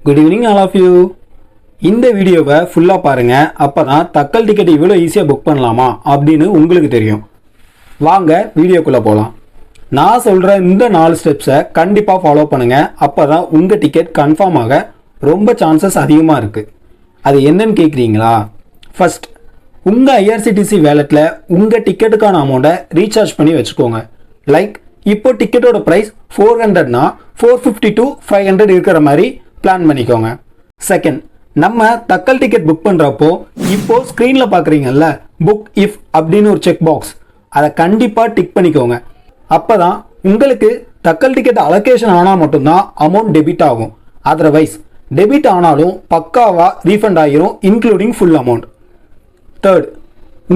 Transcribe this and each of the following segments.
Good evening all of you. இந்த வீடியோவை ஃபுல்லாக பாருங்கள். அப்போ தான் தக்கல் டிக்கெட் இவ்வளோ ஈஸியாக புக் பண்ணலாமா அப்படின்னு உங்களுக்கு தெரியும். வாங்க வீடியோக்குள்ளே போகலாம். நான் சொல்கிற இந்த 4 ஸ்டெப்ஸை கண்டிப்பாக ஃபாலோ பண்ணுங்கள். அப்போ தான் உங்கள் டிக்கெட் கன்ஃபார்ம் ஆக ரொம்ப சான்சஸ் அதிகமாக இருக்குது. அது என்னன்னு கேட்குறீங்களா? ஃபர்ஸ்ட், உங்கள் ஐஆர்சிடிசி வேலெட்டில் உங்கள் டிக்கெட்டுக்கான அமௌண்ட்டை ரீசார்ஜ் பண்ணி வச்சுக்கோங்க. லைக் இப்போ டிக்கெட்டோட ப்ரைஸ் 400னா 450 to 500 இருக்கிற மாதிரி பிளான் பண்ணிக்கோங்க. செகண்ட், நம்ம தக்கல் டிக்கெட் புக் பண்ணுறப்போ இப்போ ஸ்க்ரீனில் பார்க்குறீங்கல்ல புக் இஃப் அப்படின்னு ஒரு செக் பாக்ஸ், அதை கண்டிப்பாக டிக் பண்ணிக்கோங்க. அப்போ தான் உங்களுக்கு தக்கல் டிக்கெட் அலோகேஷன் ஆனால் மட்டும்தான் அமௌண்ட் டெபிட் ஆகும். அதர்வைஸ் டெபிட் ஆனாலும் பக்காவாக ரீஃபண்ட் ஆகிரும், இன்க்ளூடிங் ஃபுல் அமௌண்ட். தேர்ட்,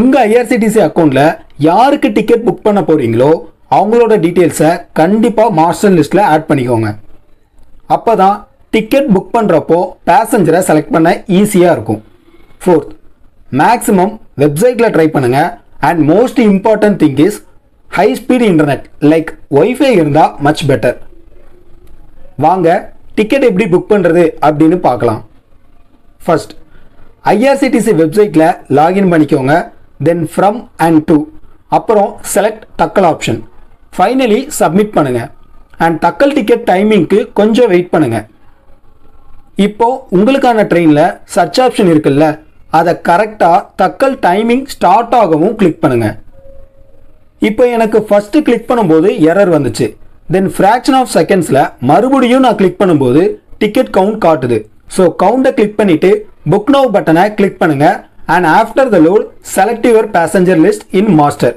உங்கள் ஐஆர்சிடிசி அக்கௌண்ட்டில் யாருக்கு டிக்கெட் புக் பண்ண போகிறீங்களோ அவங்களோட டீட்டெயில்ஸை கண்டிப்பாக மாஸ்டர் லிஸ்ட்டில் ஆட் பண்ணிக்கோங்க. அப்போ தான் டிக்கெட் புக் பண்ணுறப்போ பேசஞ்சரை செலக்ட் பண்ண ஈஸியாக இருக்கும். ஃபோர்த், மேக்ஸிமம் வெப்சைட்டில் ட்ரை பண்ணுங்கள். And most important thing is high speed internet like wifi இருந்தால் மச் பெட்டர். வாங்க டிக்கெட் எப்படி புக் பண்ணுறது அப்படின்னு பார்க்கலாம். ஃபர்ஸ்ட், ஐஆர்சிடிசி வெப்சைட்டில் லாகின் பண்ணிக்கோங்க. தென் ஃப்ரம் அண்ட் டு, அப்புறம் select Tatkal option. Finally submit பண்ணுங்கள். அண்ட் தக்கல் டிக்கெட் டைமிங்க்கு கொஞ்சம் வெயிட் பண்ணுங்கள். இப்போ உங்களுக்கான ட்ரெயினில் சர்ச் ஆப்ஷன் இருக்குல்ல, அதை கரெக்டாக தக்கல் டைமிங் ஸ்டார்ட் ஆகவும் கிளிக் பண்ணுங்கள். இப்போ எனக்கு ஃபஸ்ட்டு கிளிக் பண்ணும்போது எரர் வந்துச்சு. தென் ஃப்ராக்ஷன் ஆஃப் செகண்ட்ஸில் மறுபடியும் நான் கிளிக் பண்ணும்போது டிக்கெட் கவுண்ட் காட்டுது. ஸோ கவுண்டை கிளிக் பண்ணிவிட்டு புக் நவ் பட்டனை கிளிக் பண்ணுங்கள். And after the load select your passenger list in master.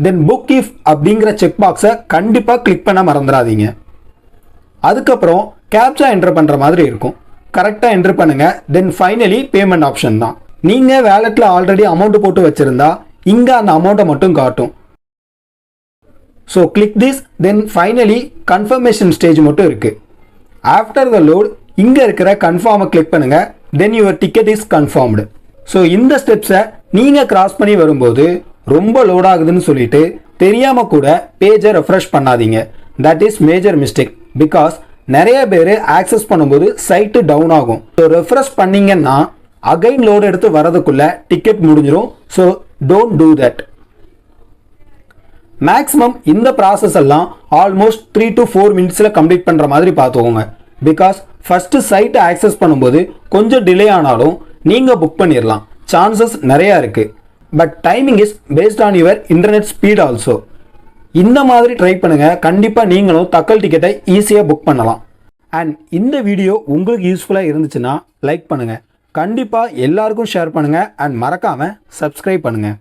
Then book if அப்படிங்கிற செக் பாக்ஸை கண்டிப்பாக கிளிக் பண்ண மறந்துடாதீங்க. அதுக்கப்புறம் கேப்சா என்டர் பண்ணுற மாதிரி இருக்கும், கரெக்டாக என்டர் பண்ணுங்கள். தென் ஃபைனலி பேமெண்ட் ஆப்ஷன் தான். நீங்கள் வேலெட்டில் ஆல்ரெடி அமௌண்ட் போட்டு வச்சுருந்தா இங்கே அந்த அமௌண்ட்டை மட்டும் காட்டும். So click this. Then finally confirmation stage மட்டும் இருக்குது. ஆஃப்டர் த லோட் இங்கே இருக்கிற கன்ஃபார்மை கிளிக் பண்ணுங்கள். Then your ticket is confirmed. So இந்த ஸ்டெப்ஸை நீங்கள் கிராஸ் பண்ணி வரும்போது ரொம்ப லோட் ஆகுதுன்னு சொல்லிட்டு தெரியாமல் கூட பேஜை ரெஃப்ரெஷ் பண்ணாதீங்க. That is major mistake. Because நிறைய பேர் ஆக்சஸ் பண்ணும்போது சைட்டு டவுன் ஆகும். ஸோ ரெஃப்ரெஷ் பண்ணீங்கன்னா அகைன் லோடு எடுத்து வரதுக்குள்ள டிக்கெட் முடிஞ்சிடும். So don't do that. Maximum இந்த ப்ராசஸ் எல்லாம் ஆல்மோஸ்ட் 3 to 4 மினிட்ஸில் கம்ப்ளீட் பண்ணுற மாதிரி பார்த்துக்கோங்க. பிகாஸ் ஃபஸ்ட்டு சைட்டை ஆக்சஸ் பண்ணும்போது கொஞ்சம் டிலே ஆனாலும் நீங்கள் புக் பண்ணிடலாம், சான்சஸ் நிறையா இருக்குது. But timing is based on your internet speed also. இந்த மாதிரி ட்ரை பண்ணுங்கள். கண்டிப்பாக நீங்களும் தக்கல் டிக்கெட்டை ஈஸியாக புக் பண்ணலாம். அண்ட் இந்த வீடியோ உங்களுக்கு யூஸ்ஃபுல்லாக இருந்துச்சுன்னா லைக் பண்ணுங்கள், கண்டிப்பாக எல்லாருக்கும் ஷேர் பண்ணுங்கள். அண்ட் மறக்காமல் சப்ஸ்கிரைப் பண்ணுங்கள்.